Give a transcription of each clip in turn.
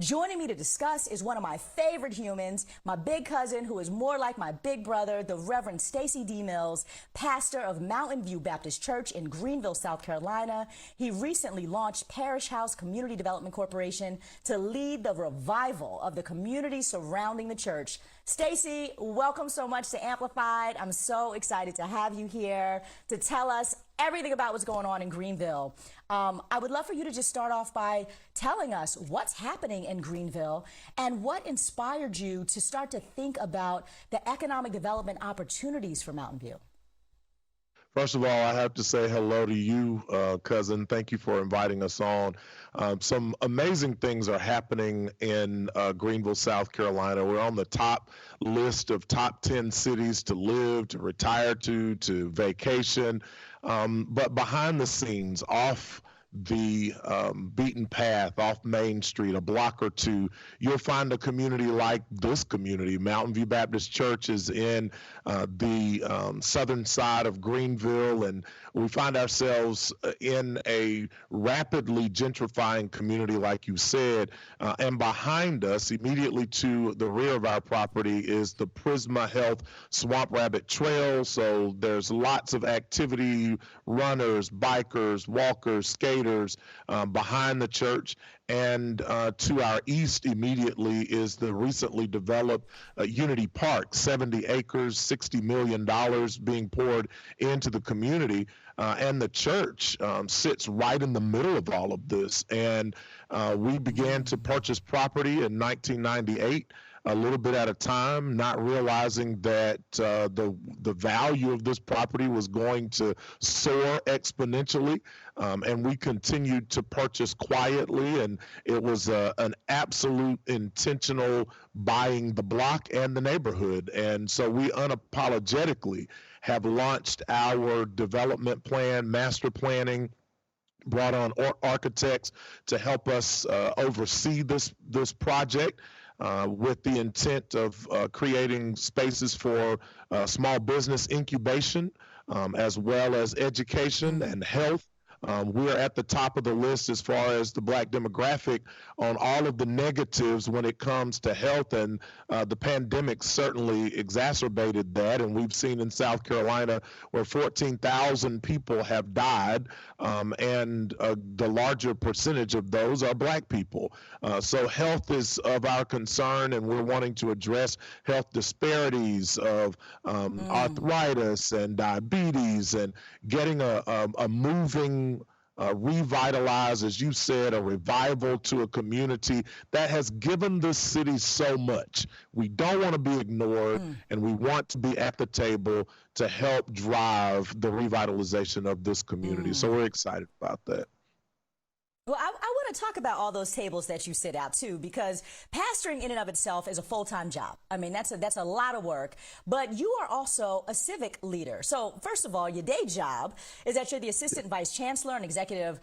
Joining me to discuss is one of my favorite humans, my big cousin who is more like my big brother, the Reverend Stacey D. Mills, pastor of Mountain View Baptist Church in Greenville, South Carolina. He recently launched Parish House Community Development Corporation to lead the revival of the community surrounding the church. Stacey, welcome so much to Amplified. I'm so excited to have you here to tell us everything about what's going on in Greenville. I would love for you to just start off by telling us what's happening in Greenville and what inspired you to start to think about the economic development opportunities for Mountain View. First of all, I have to say hello to you, cousin. Thank you for inviting us on. Some amazing things are happening in Greenville, South Carolina. We're on the top list of top 10 cities to live, to retire to vacation. But behind the scenes, off the beaten path, off Main Street, a block or two, you'll find a community like this community. Mountain View Baptist Church is in the southern side of Greenville, and we find ourselves in a rapidly gentrifying community, like you said, and behind us, immediately to the rear of our property, is the Prisma Health Swamp Rabbit Trail. So there's lots of activity, runners, bikers, walkers, skaters, behind the church. And to our east immediately is the recently developed Unity Park, 70 acres, $60 million being poured into the community. And the church sits right in the middle of all of this. And we began to purchase property in 1998. A little bit at a time, not realizing that the value of this property was going to soar exponentially. And we continued to purchase quietly, and it was an absolute intentional buying the block and the neighborhood. And so we unapologetically have launched our development plan, master planning, brought on architects to help us oversee this project. With the intent of creating spaces for small business incubation, as well as education and health. We're at the top of the list as far as the Black demographic on all of the negatives when it comes to health, and the pandemic certainly exacerbated that. And we've seen in South Carolina where 14,000 people have died, and the larger percentage of those are Black people. So health is of our concern, and we're wanting to address health disparities of arthritis and diabetes, and getting a moving revitalize, as you said, a revival to a community that has given the city so much. We don't want to be ignored, and we want to be at the table to help drive the revitalization of this community. So we're excited about that. Well, I want to talk about all those tables that you sit at too, because pastoring in and of itself is a full-time job. I mean, that's a lot of work, but you are also a civic leader. So first of all, your day job is that you're the assistant vice chancellor and executive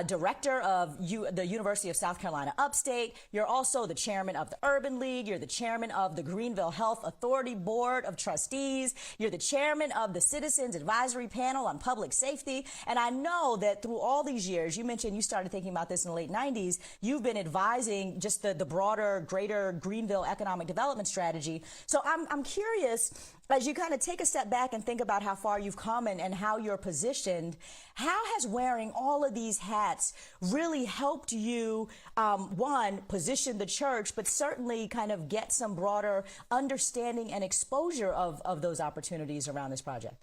director of the University of South Carolina Upstate. You're also the chairman of the Urban League. You're the chairman of the Greenville Health Authority Board of Trustees. You're the chairman of the Citizens Advisory Panel on Public Safety. And I know that through all these years, you mentioned you started thinking about this in the late 90s, you've been advising just the broader, greater Greenville economic development strategy. So I'm curious, as you kind of take a step back and think about how far you've come and how you're positioned, how has wearing all of these hats really helped you, one, position the church, but certainly kind of get some broader understanding and exposure of those opportunities around this project?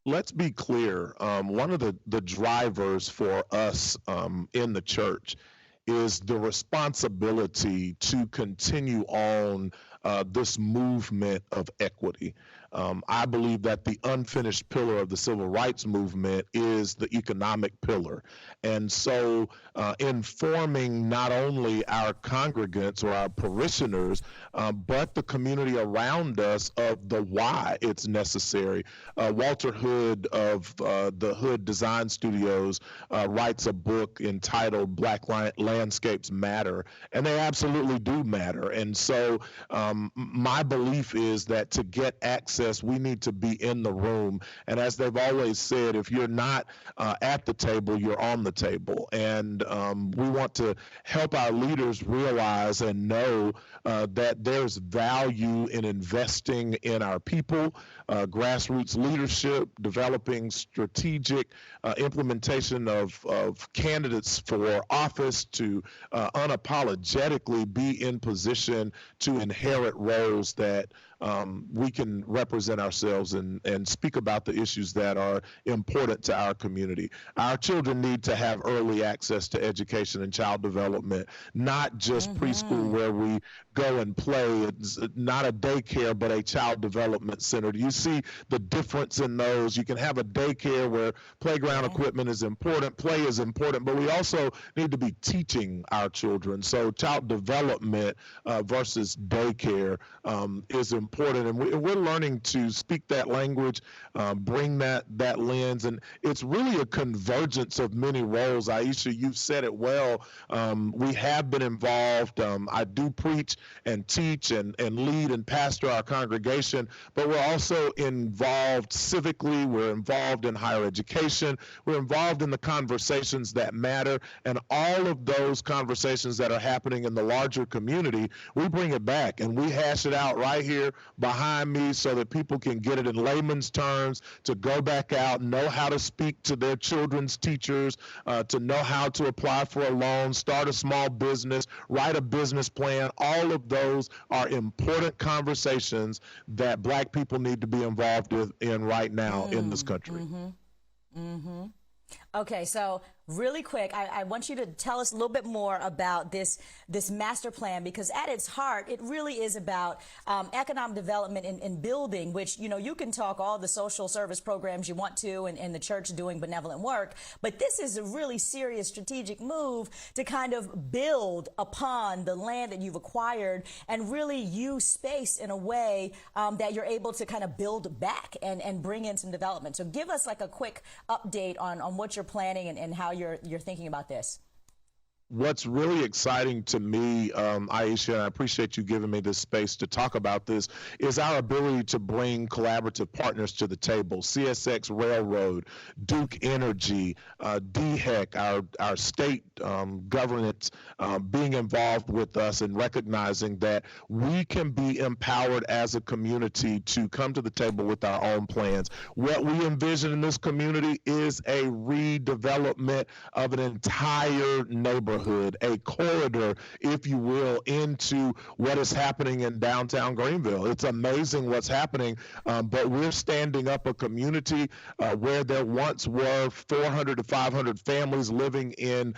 Let's be clear. One of the drivers for us in the church is the responsibility to continue on this movement of equity. I believe that the unfinished pillar of the civil rights movement is the economic pillar. And so informing not only our congregants or our parishioners, but the community around us of the why it's necessary. Walter Hood of the Hood Design Studios writes a book entitled Black Landscapes Matter, and they absolutely do matter. And so my belief is that to get access access, we need to be in the room. And as they've always said, if you're not at the table, you're on the table. And we want to help our leaders realize and know that there's value in investing in our people, grassroots leadership, developing strategic implementation of candidates for office to unapologetically be in position to inherit roles that we can represent ourselves and speak about the issues that are important to our community. Our children need to have early access to education and child development, not just preschool where we go and play. It's not a daycare, but a child development center. Do you see the difference in those? You can have a daycare where playground equipment is important, play is important, but we also need to be teaching our children. So child development versus daycare is important, and we're learning to speak that language, bring that lens, and it's really a convergence of many roles. Aisha, you've said it well. We have been involved. I do preach and teach and lead and pastor our congregation, but we're also involved civically. We're involved in higher education. We're involved in the conversations that matter, and all of those conversations that are happening in the larger community, we bring it back and we hash it out right here behind me so that people can get it in layman's terms, to go back out, know how to speak to their children's teachers, to know how to apply for a loan, start a small business, write a business plan. All of those are important conversations that Black people need to be involved in right now in this country. Okay, so really quick, I want you to tell us a little bit more about this master plan, because at its heart, it really is about economic development and building, which, you know, you can talk all the social service programs you want to and the church doing benevolent work, but this is a really serious strategic move to kind of build upon the land that you've acquired and really use space in a way that you're able to kind of build back and bring in some development. So give us like a quick update on what you're planning and how you're thinking about this. What's really exciting to me, Aisha, and I appreciate you giving me this space to talk about this, is our ability to bring collaborative partners to the table. CSX Railroad, Duke Energy, DHEC, our state governance being involved with us and recognizing that we can be empowered as a community to come to the table with our own plans. What we envision in this community is a redevelopment of an entire neighborhood, a corridor, if you will, into what is happening in downtown Greenville. It's amazing what's happening, but we're standing up a community where there once were 400 to 500 families living in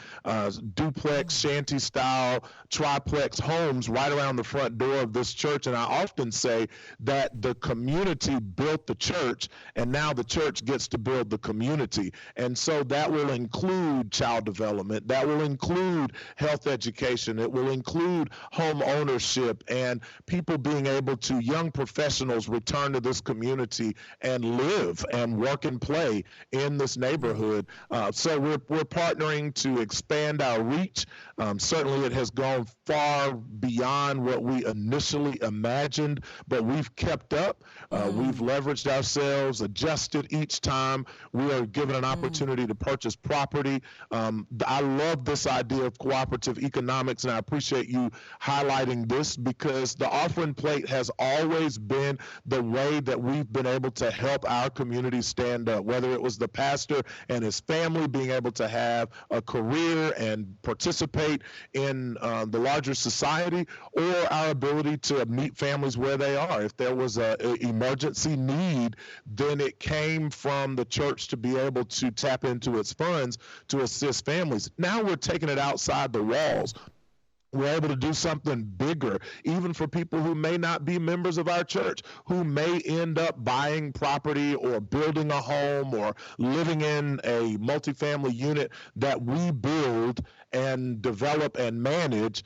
duplex, shanty-style, triplex homes right around the front door of this church. And I often say that the community built the church, and now the church gets to build the community. And so that will include child development. That will include health education. It will include home ownership and people being able to, young professionals, return to this community and live and work and play in this neighborhood. So we're partnering to expand our reach. Certainly it has gone far beyond what we initially imagined, but we've kept up. We've leveraged ourselves, adjusted each time we are given an opportunity to purchase property. I love this idea of cooperative economics, and I appreciate you highlighting this, because the offering plate has always been the way that we've been able to help our community stand up, whether it was the pastor and his family being able to have a career and participate in the larger society, or our ability to meet families where they are. If there was an emergency need, then it came from the church to be able to tap into its funds to assist families. Now we're taking it outside the walls. We're able to do something bigger, even for people who may not be members of our church, who may end up buying property or building a home or living in a multifamily unit that we build and develop and manage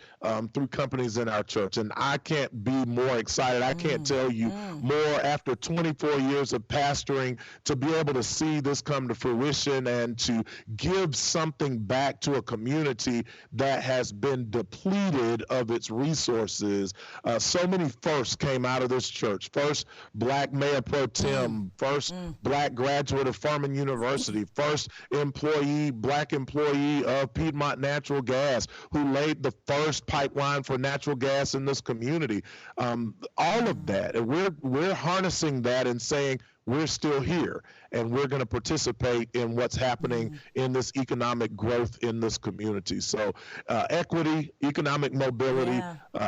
through companies in our church. And I can't be more excited. I can't tell you more after 24 years of pastoring to be able to see this come to fruition and to give something back to a community that has been depleted of its resources. So many firsts came out of this church. First Black Mayor Pro Tem, first Black graduate of Furman University, first Black employee of Piedmont Natural Gas, who laid the first pipeline for natural gas in this community. All of that, and we're harnessing that and saying, we're still here, and we're going to participate in what's happening in this economic growth in this community. So equity, economic mobility,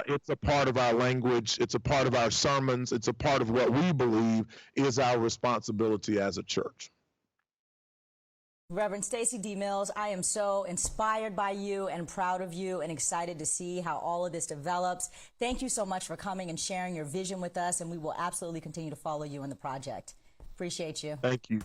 it's a part of our language. It's a part of our sermons. It's a part of what we believe is our responsibility as a church. Reverend Stacey D. Mills, I am so inspired by you and proud of you and excited to see how all of this develops. Thank you so much for coming and sharing your vision with us, and we will absolutely continue to follow you in the project. Appreciate you. Thank you.